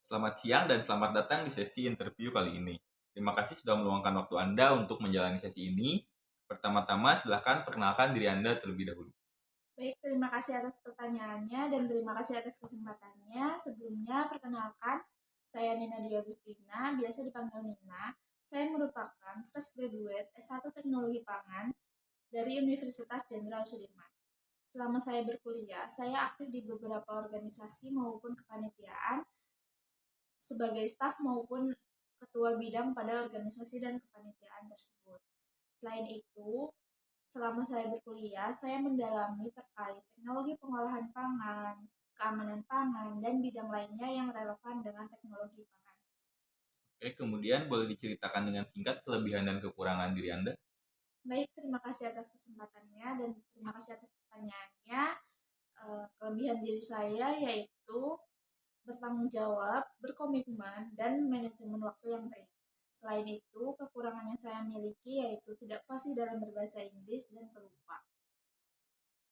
Selamat siang dan selamat datang di sesi interview kali ini. Terima kasih sudah meluangkan waktu Anda untuk menjalani sesi ini. Pertama-tama, silahkan perkenalkan diri Anda terlebih dahulu. Baik, terima kasih atas pertanyaannya dan terima kasih atas kesempatannya. Sebelumnya, perkenalkan, saya Nina Dwi Agustina, biasa dipanggil Nina. Saya merupakan fresh graduate S1 Teknologi Pangan dari Universitas Jenderal Sudirman. Selama saya berkuliah, saya aktif di beberapa organisasi maupun kepanitiaan sebagai staf maupun ketua bidang pada organisasi dan kepanitiaan tersebut. Selain itu, selama saya berkuliah, saya mendalami terkait teknologi pengolahan pangan, keamanan pangan, dan bidang lainnya yang relevan dengan teknologi pangan. Oke, kemudian boleh diceritakan dengan singkat kelebihan dan kekurangan diri Anda? Baik, terima kasih atas kesempatannya dan terima kasih atas pertanyaannya. Kelebihan diri saya yaitu bertanggung jawab, berkomitmen, dan manajemen waktu yang baik. Selain itu, kekurangan yang saya miliki yaitu tidak fasih dalam berbahasa Inggris dan pelupa.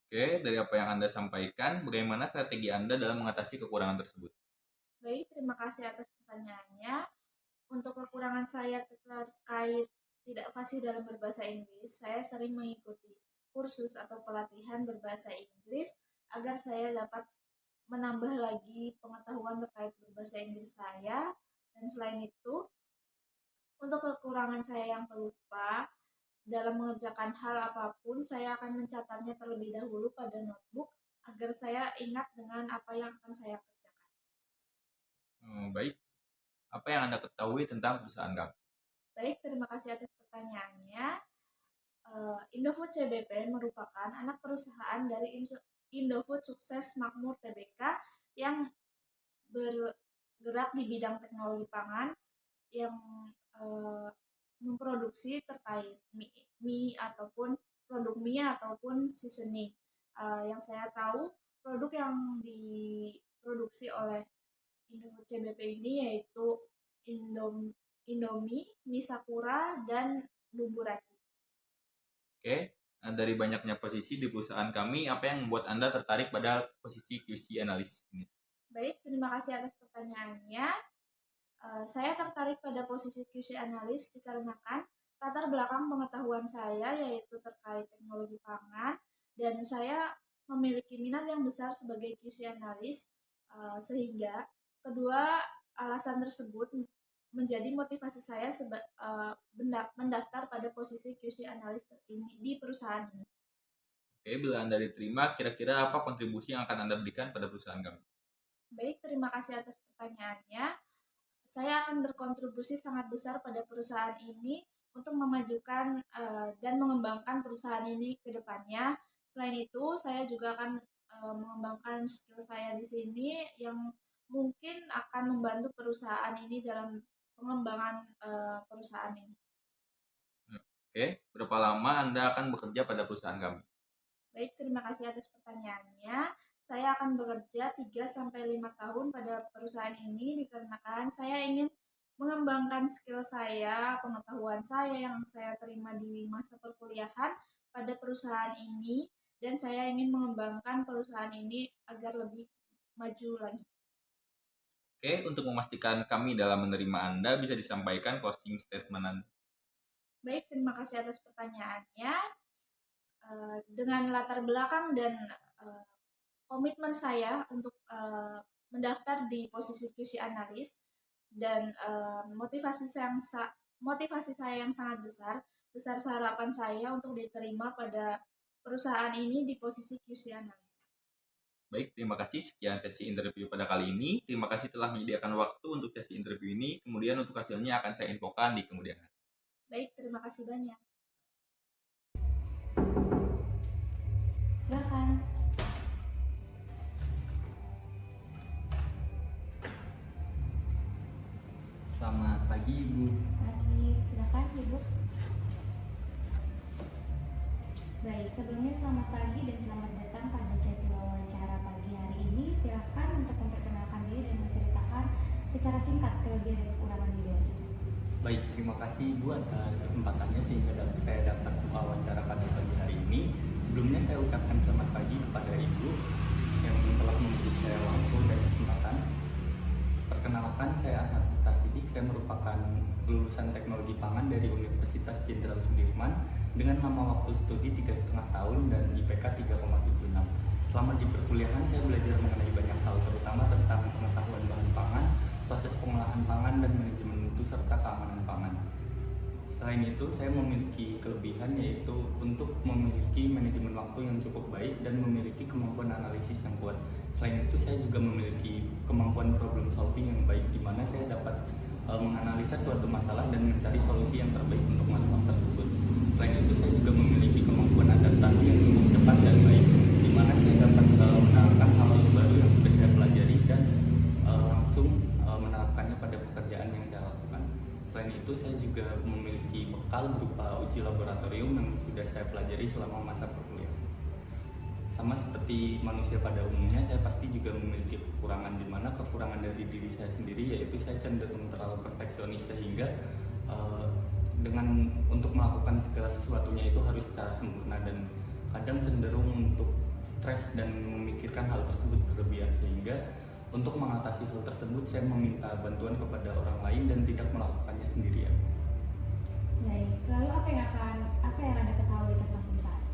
Oke, dari apa yang Anda sampaikan, bagaimana strategi Anda dalam mengatasi kekurangan tersebut? Baik, terima kasih atas pertanyaannya. Untuk kekurangan saya terkait tidak fasih dalam berbahasa Inggris, saya sering mengikuti kursus atau pelatihan berbahasa Inggris agar saya dapat menambah lagi pengetahuan terkait berbahasa Inggris saya. Dan selain itu, untuk kekurangan saya yang pelupa, dalam mengerjakan hal apapun, saya akan mencatatnya terlebih dahulu pada notebook agar saya ingat dengan apa yang akan saya kerjakan. Baik, apa yang Anda ketahui tentang perusahaan kami? Baik, terima kasih atas pertanyaannya. Indofood CBP merupakan anak perusahaan dari Indofood Sukses Makmur Tbk yang bergerak di bidang teknologi pangan yang memproduksi terkait mie ataupun produk mie ataupun seasoning. Yang saya tahu produk yang diproduksi oleh Indofood CBP ini yaitu Indomie, mie Sakura, dan bumbu racik. Oke, dari banyaknya posisi di perusahaan kami, apa yang membuat Anda tertarik pada posisi QC analis ini? Baik, terima kasih atas pertanyaannya. Saya tertarik pada posisi QC analis dikarenakan latar belakang pengetahuan saya yaitu terkait teknologi pangan dan saya memiliki minat yang besar sebagai QC analis sehingga kedua alasan tersebut menjadi motivasi saya mendaftar pada posisi QC analis ini di perusahaan ini. Oke, bila Anda diterima, kira-kira apa kontribusi yang akan Anda berikan pada perusahaan kami? Baik, terima kasih atas pertanyaannya. Saya akan berkontribusi sangat besar pada perusahaan ini untuk memajukan dan mengembangkan perusahaan ini ke depannya. Selain itu, saya juga akan mengembangkan skill saya di sini yang mungkin akan membantu perusahaan ini dalam pengembangan perusahaan ini. Oke, berapa lama Anda akan bekerja pada perusahaan kami? Baik, terima kasih atas pertanyaannya. Saya akan bekerja 3-5 tahun pada perusahaan ini dikarenakan saya ingin mengembangkan skill saya, pengetahuan saya yang saya terima di masa perkuliahan pada perusahaan ini dan saya ingin mengembangkan perusahaan ini agar lebih maju lagi. Oke, untuk memastikan kami dalam menerima Anda, bisa disampaikan closing statement Anda. Baik, terima kasih atas pertanyaannya. Dengan latar belakang dan komitmen saya untuk mendaftar di posisi QC analis dan motivasi saya yang sangat besar harapan saya untuk diterima pada perusahaan ini di posisi QC analis. Baik, terima kasih. Sekian sesi interview pada kali ini. Terima kasih telah menyediakan waktu untuk sesi interview ini. Kemudian untuk hasilnya akan saya infokan di kemudian hari. Baik, terima kasih banyak. Silakan. Selamat pagi Ibu. Pagi, silakan Ibu. Baik, sebelumnya selamat pagi dan selamat datang pada sesi wawancara pagi hari ini. Silakan untuk memperkenalkan diri dan menceritakan secara singkat kelebihan dan kekurangan diri. Baik, terima kasih Ibu atas kesempatannya sehingga saya dapat wawancara pada pagi hari ini. Sebelumnya saya ucapkan selamat pagi kepada Ibu yang telah memberi saya waktu dan kesempatan. Perkenalkan, Perkenalkan, saya Ahmad Mukhtar Siddiq. Saya merupakan lulusan teknologi pangan dari Universitas Jenderal Sudirman dengan nama waktu studi 3,5 tahun dan IPK 3,76. Selama di perkuliahan saya belajar mengenai banyak hal, terutama tentang pengetahuan bahan pangan, proses pengolahan pangan, dan manajemen mutu serta keamanan pangan. Selain itu, saya memiliki kelebihan yaitu untuk memiliki manajemen waktu yang cukup baik dan memiliki kemampuan analisis yang kuat. Selain itu, saya juga memiliki kemampuan problem solving yang baik, di mana saya dapat menganalisa suatu masalah dan mencari solusi yang terbaik untuk masalah tersebut. Selain itu, saya juga memiliki kemampuan adaptasi yang cukup cepat dan baik, di mana saya dapat menerapkan hal baru yang sudah saya pelajari dan langsung menerapkannya pada pekerjaan yang saya lakukan. Selain itu, saya juga memiliki bekal berupa uji laboratorium yang sudah saya pelajari selama masa perkuliahan. Sama seperti manusia pada umumnya, saya pasti juga memiliki kekurangan, di mana kekurangan dari diri saya sendiri yaitu saya cenderung terlalu perfeksionis, sehingga dengan untuk melakukan segala sesuatunya itu harus secara sempurna, dan kadang cenderung untuk stres dan memikirkan hal tersebut berlebihan, sehingga untuk mengatasi hal tersebut saya meminta bantuan kepada orang lain dan tidak melakukannya sendirian. Baik, lalu apa yang Anda ketahui tentang perusahaan?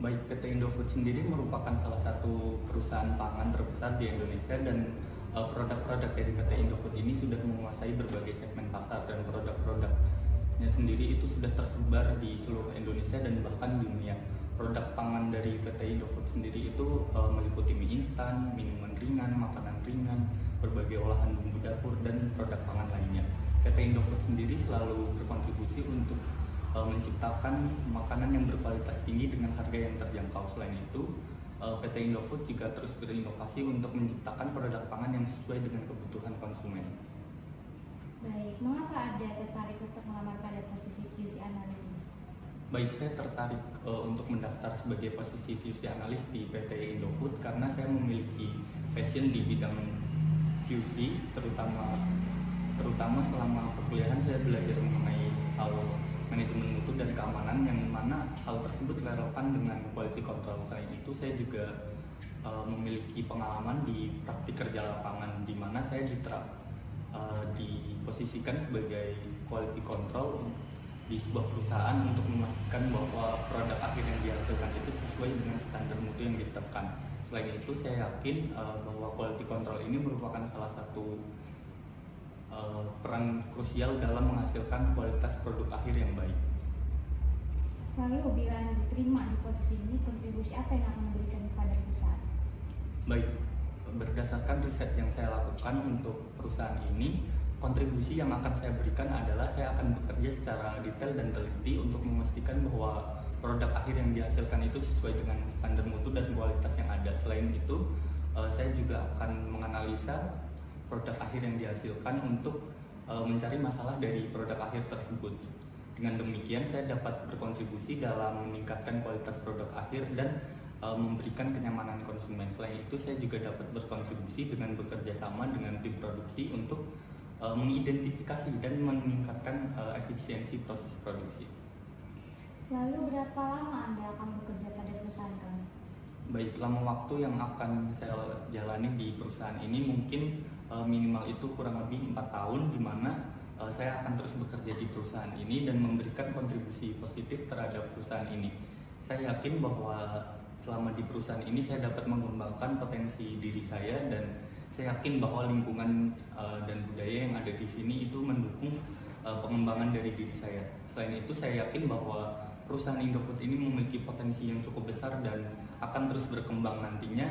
Baik, PT Indofood sendiri merupakan salah satu perusahaan pangan terbesar di Indonesia, dan produk-produk dari PT Indofood ini sudah menguasai berbagai segmen pasar, dan produk-produknya sendiri itu sudah tersebar di seluruh Indonesia dan bahkan dunia. Produk pangan dari PT Indofood sendiri itu meliputi mie instan, minuman ringan, makanan ringan, berbagai olahan bumbu dapur, dan produk pangan lainnya. PT Indofood sendiri selalu berkontribusi untuk menciptakan makanan yang berkualitas tinggi dengan harga yang terjangkau. Selain itu, PT Indofood juga terus berinovasi untuk menciptakan produk pangan yang sesuai dengan kebutuhan konsumen. Baik, mengapa Anda tertarik untuk melamar pada posisi QC analis ini? Baik, saya tertarik untuk mendaftar sebagai posisi QC analis di PT Indofood karena saya memiliki passion di bidang QC, terutama selama perkuliahan saya belajar mengenai hal manajemen mutu dan keamanan, yang mana hal tersebut relevan dengan quality control. Selain itu, saya juga memiliki pengalaman di praktik kerja lapangan, di mana saya diposisikan sebagai quality control di sebuah perusahaan untuk memastikan bahwa produk akhir yang dihasilkan itu sesuai dengan standar mutu yang ditetapkan. Selain itu, saya yakin bahwa quality control ini merupakan salah satu peran krusial dalam menghasilkan kualitas produk akhir yang baik. Lalu, bila Anda diterima di posisi ini, kontribusi apa yang akan diberikan kepada perusahaan? Baik, berdasarkan riset yang saya lakukan untuk perusahaan ini, kontribusi yang akan saya berikan adalah saya akan bekerja secara detail dan teliti untuk memastikan bahwa produk akhir yang dihasilkan itu sesuai dengan standar mutu dan kualitas yang ada. Selain itu, saya juga akan menganalisa produk akhir yang dihasilkan untuk mencari masalah dari produk akhir tersebut. Dengan demikian, saya dapat berkontribusi dalam meningkatkan kualitas produk akhir dan memberikan kenyamanan konsumen. Selain itu, saya juga dapat berkontribusi dengan bekerja sama dengan tim produksi untuk mengidentifikasi dan meningkatkan efisiensi proses produksi. Lalu, berapa lama Anda akan bekerja pada perusahaan kami? Baik, lama waktu yang akan saya jalani di perusahaan ini mungkin minimal itu kurang lebih 4 tahun, di mana saya akan terus bekerja di perusahaan ini dan memberikan kontribusi positif terhadap perusahaan ini. Saya yakin bahwa selama di perusahaan ini saya dapat mengembangkan potensi diri saya, dan saya yakin bahwa lingkungan dan budaya yang ada di sini itu mendukung pengembangan dari diri saya. Selain itu, saya yakin bahwa perusahaan Indofood ini memiliki potensi yang cukup besar dan akan terus berkembang nantinya.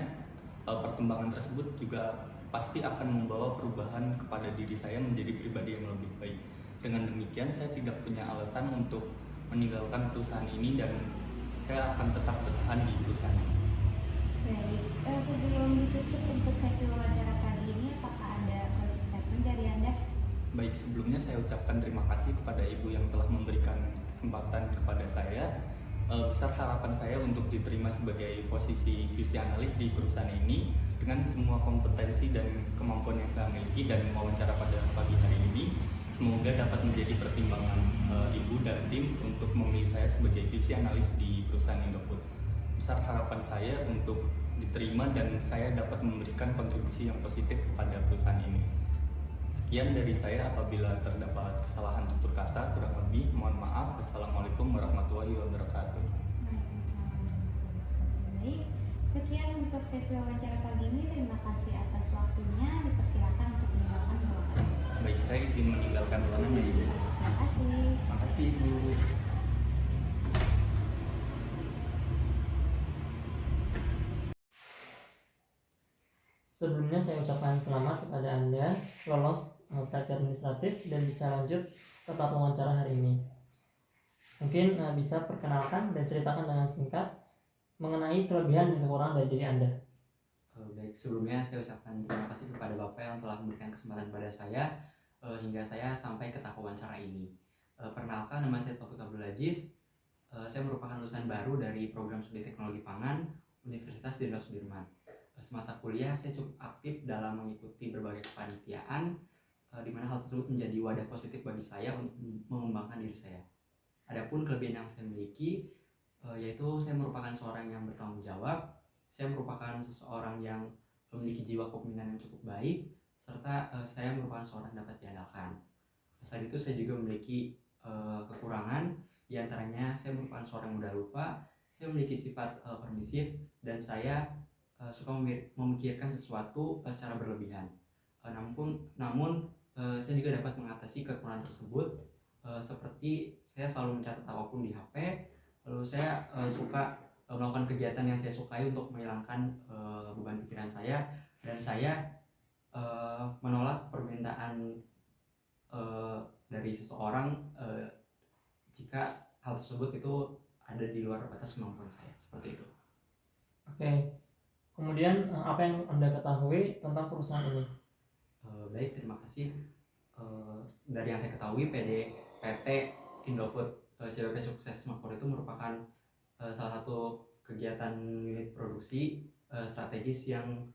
Perkembangan tersebut juga pasti akan membawa perubahan kepada diri saya menjadi pribadi yang lebih baik. Dengan demikian, saya tidak punya alasan untuk meninggalkan perusahaan ini dan saya akan tetap bertahan di perusahaan ini. Baik, sebelum ditutup untuk sesi wawancara kali ini, apakah ada closing statement dari Anda? Baik, sebelumnya saya ucapkan terima kasih kepada Ibu yang telah memberikan kesempatan kepada saya. Besar harapan saya untuk diterima sebagai posisi QC analis di perusahaan ini dengan semua kompetensi dan kemampuan yang saya miliki, dan wawancara pada pagi hari ini semoga dapat menjadi pertimbangan Ibu dan tim untuk memilih saya sebagai QC analis di perusahaan Indofood. Besar harapan saya untuk diterima dan saya dapat memberikan kontribusi yang positif kepada perusahaan ini. Sekian. Sekian dari saya. Apabila terdapat kesalahan tutur kata, kurang lebih mohon maaf. Wassalamualaikum warahmatullahi wabarakatuh. Waalaikumsalam warahmatullahi wabarakatuh. Baik, sekian untuk sesi wawancara pagi ini. Terima kasih atas waktunya. Dipersilakan untuk meninggalkan ruangan. Baik, saya izin meninggalkan ruangan ya Ibu. Terima kasih. Makasih Ibu. Sebelumnya saya ucapkan selamat kepada Anda lolos seleksi administratif dan bisa lanjut ke tahap wawancara hari ini. Mungkin bisa perkenalkan dan ceritakan dengan singkat mengenai kelebihan dan kekurangan dari diri Anda. Baik, sebelumnya saya ucapkan terima kasih kepada Bapak yang telah memberikan kesempatan pada saya hingga saya sampai ke tahap wawancara ini. Perkenalkan, nama saya Taufik Abdul Aziz. Saya merupakan lulusan baru dari program studi teknologi pangan Universitas Jenderal Sudirman. Semasa kuliah saya cukup aktif dalam mengikuti berbagai kepanitiaan, di mana hal tersebut menjadi wadah positif bagi saya untuk mengembangkan diri saya. Adapun kelebihan yang saya miliki, yaitu saya merupakan seorang yang bertanggung jawab, saya merupakan seseorang yang memiliki jiwa kepemimpinan yang cukup baik, serta saya merupakan seorang yang dapat diandalkan. Selain itu saya juga memiliki kekurangan, diantaranya saya merupakan seorang yang mudah lupa, saya memiliki sifat permisif, dan saya suka memikirkan sesuatu secara berlebihan. Namun saya juga dapat mengatasi kekurangan tersebut, seperti saya selalu mencatat apapun di HP, lalu saya suka melakukan kegiatan yang saya sukai untuk menghilangkan beban pikiran saya, dan saya menolak permintaan dari seseorang jika hal tersebut itu ada di luar batas kemampuan saya, seperti itu. Oke. Kemudian apa yang Anda ketahui tentang perusahaan ini? Baik, terima kasih. Dari yang saya ketahui, PT Indofood CBP Sukses Makmur itu merupakan salah satu kegiatan unit produksi strategis yang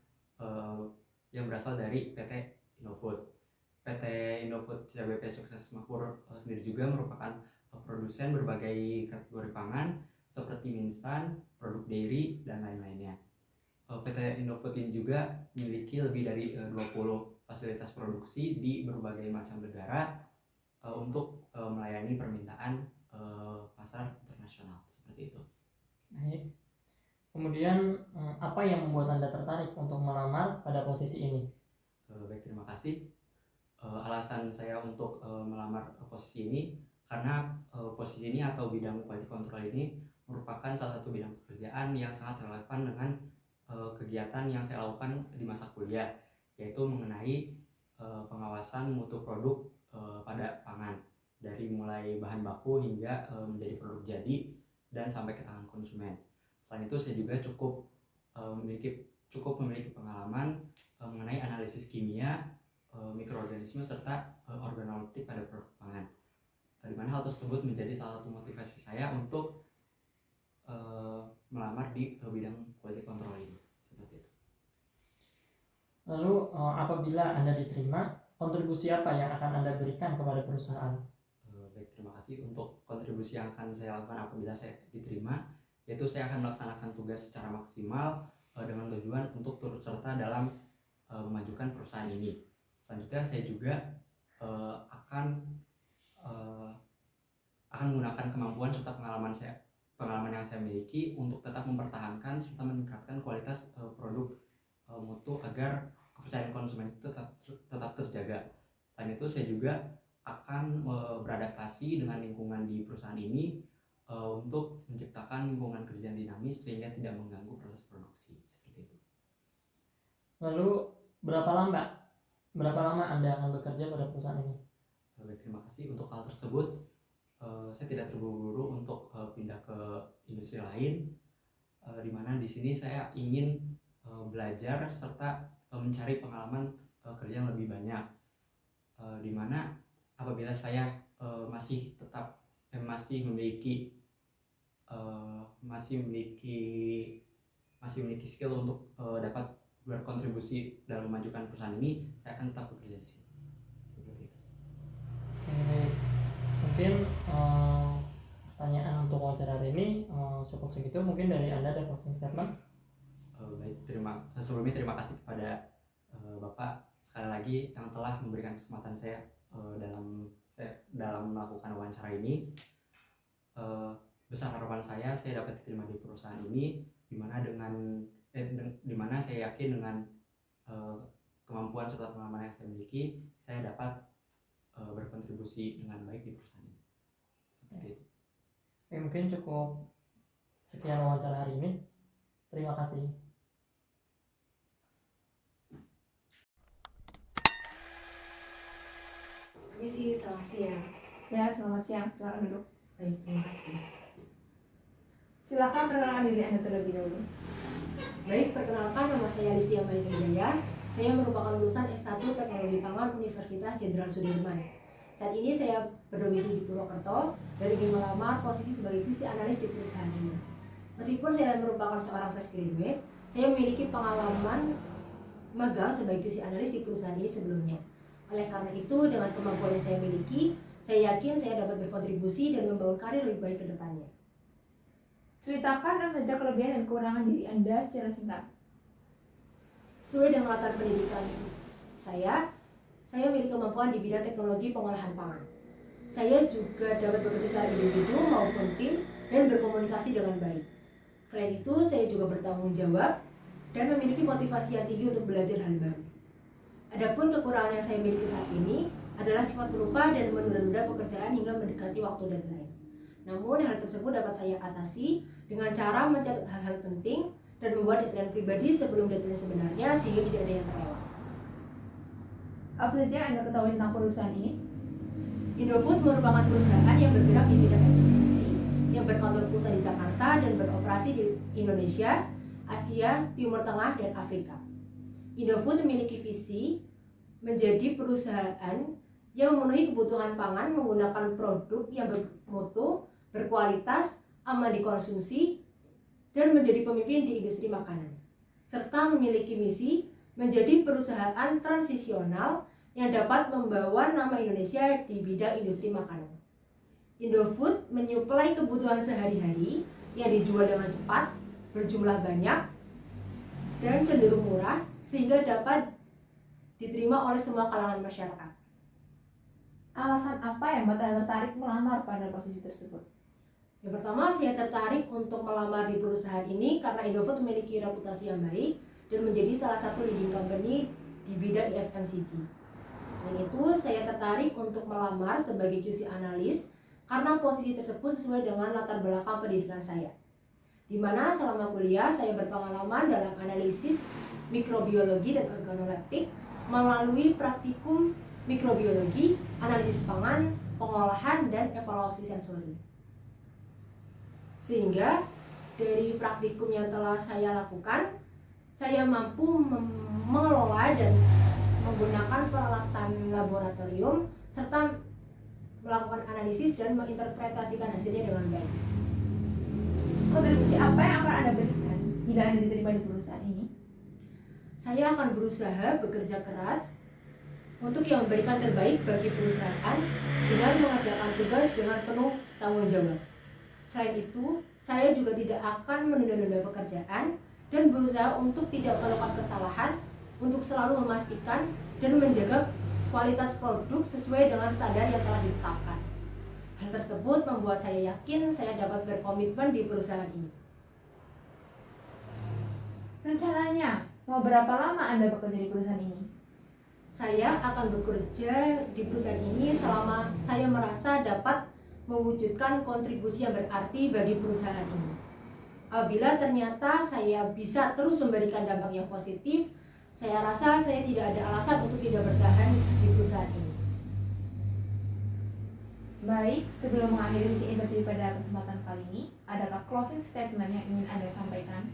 berasal dari PT Indofood. PT Indofood CBP Sukses Makmur sendiri juga merupakan produsen berbagai kategori pangan seperti mie instan, produk dairy, dan lain-lainnya. PT Indofood ini juga memiliki lebih dari 20 fasilitas produksi di berbagai macam negara untuk melayani permintaan pasar internasional, seperti itu. Baik. Kemudian apa yang membuat Anda tertarik untuk melamar pada posisi ini? Baik, terima kasih. Alasan saya untuk melamar posisi ini karena posisi ini atau bidang quality control ini merupakan salah satu bidang pekerjaan yang sangat relevan dengan kegiatan yang saya lakukan di masa kuliah, yaitu mengenai pengawasan mutu produk pada pangan, dari mulai bahan baku hingga menjadi produk jadi dan sampai ke tangan konsumen. Selain itu saya juga cukup memiliki pengalaman mengenai analisis kimia, mikroorganisme, serta organoleptik pada produk pangan, di mana hal tersebut menjadi salah satu motivasi saya untuk melamar di bidang quality control ini, seperti itu. Lalu apabila Anda diterima, kontribusi apa yang akan Anda berikan kepada perusahaan? Baik, terima kasih. Untuk kontribusi yang akan saya lakukan apabila saya diterima, yaitu saya akan melaksanakan tugas secara maksimal dengan tujuan untuk turut serta dalam memajukan perusahaan ini. Selanjutnya saya juga akan menggunakan kemampuan serta pengalaman yang saya miliki untuk tetap mempertahankan serta meningkatkan kualitas produk mutu agar kepercayaan konsumen itu tetap terjaga. Selain itu saya juga akan beradaptasi dengan lingkungan di perusahaan ini untuk menciptakan lingkungan kerja yang dinamis sehingga tidak mengganggu proses produksi, seperti itu. Lalu berapa lama Anda akan bekerja pada perusahaan ini? Baik, terima kasih. Untuk hal tersebut saya tidak terburu-buru untuk pindah ke industri lain, di mana di sini saya ingin belajar serta mencari pengalaman kerja yang lebih banyak, di mana apabila saya masih memiliki skill untuk dapat berkontribusi dalam memajukan perusahaan ini, saya akan tetap bekerja di sini, seperti itu. Baik. Mungkin pertanyaan untuk wawancara hari ini cukup segitu. Mungkin dari Anda ada closing statement? Baik, sebelumnya terima kasih kepada Bapak sekali lagi yang telah memberikan kesempatan saya dalam melakukan wawancara ini. Besar harapan saya dapat diterima di perusahaan ini, dimana saya yakin dengan kemampuan serta pengalaman yang saya miliki, saya dapat berkontribusi dengan baik di perusahaan ini. Seperti itu. Mungkin cukup sekian wawancara hari ini. Terima kasih. Misi, selamat siang. Ya, selamat siang. Silakan duduk. Baik, terima kasih. Silakan perkenalkan diri Anda terlebih dahulu. Baik, perkenalkan nama saya Listia Malika Hidayah. Saya merupakan lulusan S1 Teknologi Pangan Universitas Jenderal Sudirman. Saat ini saya berdomisili di Purwokerto dan ingin melamar posisi sebagai QC analis di perusahaan ini. Meskipun saya merupakan seorang fresh graduate, saya memiliki pengalaman magang sebagai QC analis di perusahaan ini sebelumnya. Oleh karena itu, dengan kemampuan yang saya miliki, saya yakin saya dapat berkontribusi dan membangun karir lebih baik ke depannya. Ceritakan apa saja kelebihan dan kekurangan diri Anda secara singkat. Sesuai dengan latar pendidikan saya memiliki kemampuan di bidang teknologi pengolahan pangan. Saya juga dapat bekerja secara individu maupun tim dan berkomunikasi dengan baik. Selain itu, saya juga bertanggung jawab dan memiliki motivasi yang tinggi untuk belajar hal baru. Adapun kekurangan yang saya miliki saat ini adalah sifat pelupa dan menunda-nunda pekerjaan hingga mendekati waktu deadline. Namun hal tersebut dapat saya atasi dengan cara mencatat hal-hal penting dan membuat deadline pribadi sebelum deadline sebenarnya sehingga tidak ada yang terlewat. Apa saja yang Anda ketahui tentang perusahaan ini? Indofood merupakan perusahaan yang bergerak di bidang FMCG yang berkantor pusat di Jakarta dan beroperasi di Indonesia, Asia, Timur Tengah, dan Afrika. Indofood memiliki visi menjadi perusahaan yang memenuhi kebutuhan pangan menggunakan produk yang bermutu, berkualitas, aman dikonsumsi, dan menjadi pemimpin di industri makanan. Serta memiliki misi menjadi perusahaan transisional yang dapat membawa nama Indonesia di bidang industri makanan. Indofood menyuplai kebutuhan sehari-hari yang dijual dengan cepat, berjumlah banyak, dan cenderung murah sehingga dapat diterima oleh semua kalangan masyarakat. Alasan apa yang membuat Anda tertarik melamar pada posisi tersebut? Yang pertama, saya tertarik untuk melamar di perusahaan ini karena Indofood memiliki reputasi yang baik dan menjadi salah satu leading company di bidang FMCG. Selain itu, saya tertarik untuk melamar sebagai QC analis karena posisi tersebut sesuai dengan latar belakang pendidikan saya, di mana selama kuliah saya berpengalaman dalam analisis mikrobiologi dan organoleptik melalui praktikum mikrobiologi, analisis pangan, pengolahan, dan evaluasi sensori. Sehingga dari praktikum yang telah saya lakukan, saya mampu mengelola dan menggunakan peralatan laboratorium serta melakukan analisis dan menginterpretasikan hasilnya dengan baik. Kontribusi apa yang akan Anda berikan bila Anda diterima di perusahaan ini? Saya akan berusaha bekerja keras untuk yang memberikan terbaik bagi perusahaan dengan mengerjakan tugas dengan penuh tanggung jawab. Selain itu, saya juga tidak akan menunda-nunda pekerjaan dan berusaha untuk tidak melakukan kesalahan untuk selalu memastikan dan menjaga kualitas produk sesuai dengan standar yang telah ditetapkan. Hal tersebut membuat saya yakin saya dapat berkomitmen di perusahaan ini. Rencananya, mau berapa lama Anda bekerja di perusahaan ini? Saya akan bekerja di perusahaan ini selama saya merasa dapat mewujudkan kontribusi yang berarti bagi perusahaan ini. Apabila ternyata saya bisa terus memberikan dampak yang positif, saya rasa saya tidak ada alasan untuk tidak bertahan di perusahaan ini. Baik, sebelum mengakhiri interview pada kesempatan kali ini, adakah closing statement yang ingin Anda sampaikan?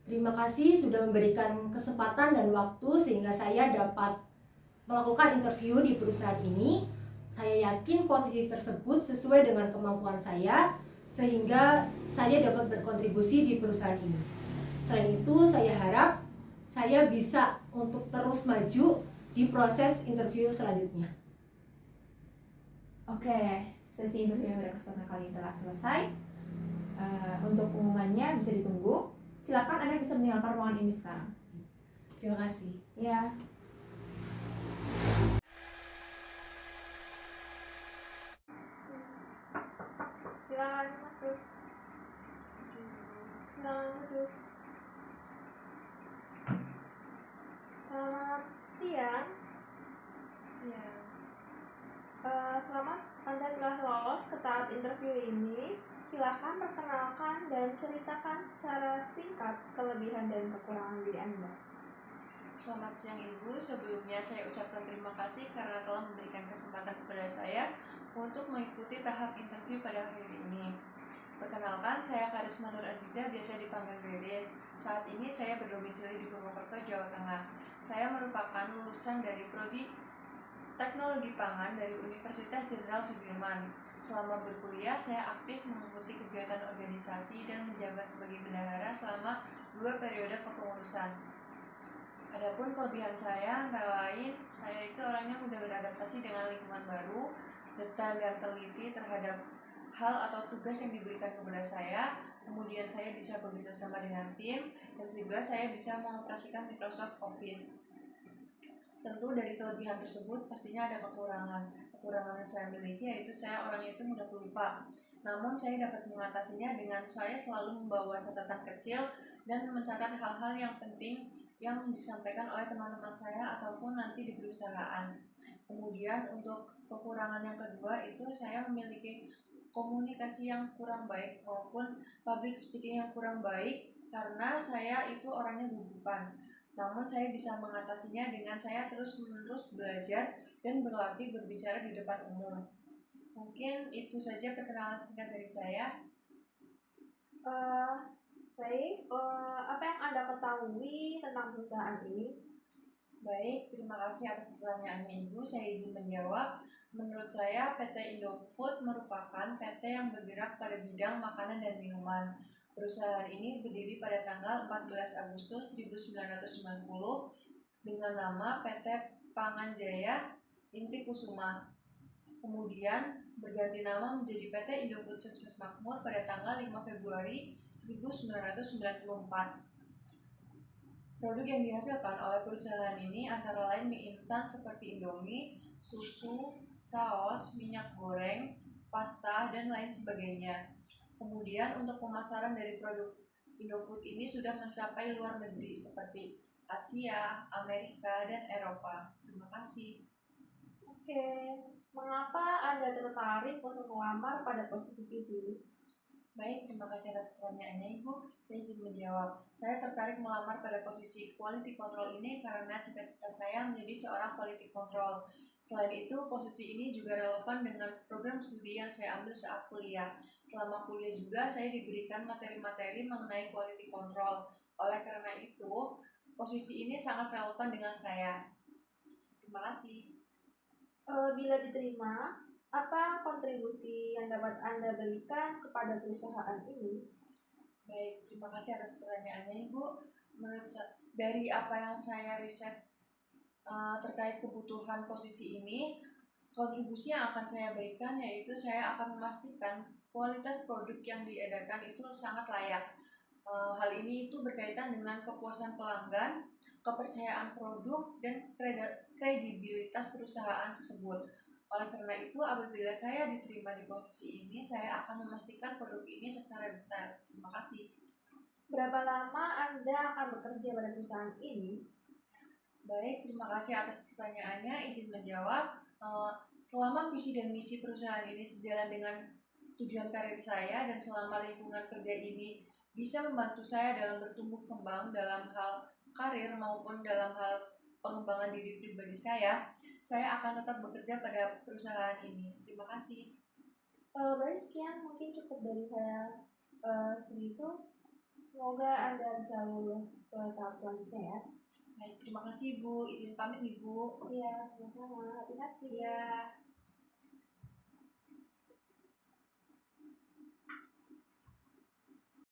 Terima kasih sudah memberikan kesempatan dan waktu sehingga saya dapat melakukan interview di perusahaan ini. Saya yakin posisi tersebut sesuai dengan kemampuan saya sehingga saya dapat berkontribusi di perusahaan ini. Selain itu, saya harap saya bisa untuk terus maju di proses interview selanjutnya. Oke, sesi interview pada kesempatan kali ini telah selesai. Untuk pengumumannya bisa ditunggu. Silakan Anda bisa meninggalkan ruangan ini sekarang. Terima kasih. Ya. Silakan masuk. Silakan duduk. Selamat siang. Selamat Anda telah lolos ke tahap interview ini. Silakan perkenalkan dan ceritakan secara singkat kelebihan dan kekurangan diri Anda. Selamat siang Ibu, sebelumnya saya ucapkan terima kasih karena telah memberikan kesempatan kepada saya untuk mengikuti tahap interview pada hari ini. Perkenalkan, saya Karisma Nur Aziza, biasa dipanggil Riris. Saat ini saya berdomisili di Purwokerto, Jawa Tengah. Saya merupakan lulusan dari Prodi Teknologi Pangan dari Universitas Jenderal Sudirman. Selama berkuliah, saya aktif mengikuti kegiatan organisasi dan menjabat sebagai bendahara selama 2 periode kepengurusan. Adapun kelebihan saya antara lain, saya itu orangnya mudah beradaptasi dengan lingkungan baru, detail dan teliti terhadap hal atau tugas yang diberikan kepada saya. Kemudian saya bisa bekerja sama dengan tim, dan juga saya bisa mengoperasikan Microsoft Office. Tentu dari kelebihan tersebut pastinya ada kekurangan. Kekurangan yang saya miliki yaitu saya orangnya itu mudah pelupa. Namun saya dapat mengatasinya dengan saya selalu membawa catatan kecil dan mencatat hal-hal yang penting yang disampaikan oleh teman-teman saya ataupun nanti di perusahaan. Kemudian untuk kekurangan yang kedua itu saya memiliki komunikasi yang kurang baik maupun public speaking yang kurang baik karena saya itu orangnya gugupan. Namun saya bisa mengatasinya dengan saya terus-menerus belajar dan berlatih berbicara di depan umum. Mungkin itu saja perkenalan singkat dari saya. Baik, apa yang Anda ketahui tentang perusahaan ini? Baik, terima kasih atas pertanyaannya Ibu. Saya izin menjawab. Menurut saya, PT Indofood merupakan PT yang bergerak pada bidang makanan dan minuman. Perusahaan ini berdiri pada tanggal 14 Agustus 1990 dengan nama PT Pangan Jaya Inti Kusuma. Kemudian berganti nama menjadi PT Indofood Sukses Makmur pada tanggal 5 Februari 1994. Produk yang dihasilkan oleh perusahaan ini antara lain mie instan seperti Indomie, susu, saus, minyak goreng, pasta, dan lain sebagainya. Kemudian untuk pemasaran dari produk Indofood ini sudah mencapai luar negeri seperti Asia, Amerika, dan Eropa. Terima kasih. Oke, mengapa Anda tertarik untuk melamar pada posisi ini? Baik, terima kasih atas pertanyaannya Ibu. Saya izin menjawab. Saya tertarik melamar pada posisi quality control ini karena cita-cita saya menjadi seorang quality control. Selain itu, posisi ini juga relevan dengan program studi yang saya ambil saat kuliah. Selama kuliah juga saya diberikan materi-materi mengenai quality control. Oleh karena itu, posisi ini sangat relevan dengan saya. Terima kasih. Bila diterima, apa kontribusi yang dapat Anda berikan kepada perusahaan ini? Baik, terima kasih atas pertanyaannya Ibu. Menurut dari apa yang saya riset terkait kebutuhan posisi ini, kontribusi yang akan saya berikan yaitu saya akan memastikan kualitas produk yang diedarkan itu sangat layak. Hal ini itu berkaitan dengan kepuasan pelanggan, kepercayaan produk, dan kredibilitas perusahaan tersebut. Oleh karena itu, apabila saya diterima di posisi ini, saya akan memastikan produk ini secara detail. Terima kasih. Berapa lama Anda akan bekerja pada perusahaan ini? Baik, terima kasih atas pertanyaannya. Izin menjawab. Selama visi dan misi perusahaan ini sejalan dengan tujuan karir saya dan selama lingkungan kerja ini bisa membantu saya dalam bertumbuh kembang dalam hal karir maupun dalam hal pengembangan diri pribadi saya akan tetap bekerja pada perusahaan ini. Terima kasih. Baik, sekian mungkin cukup dari saya segitu. Semoga Anda bisa lulus ke tahap selanjutnya ya. Baik, terima kasih Bu. Izin pamit nih Bu. Iya, sama-sama. Hati-hati. Iya.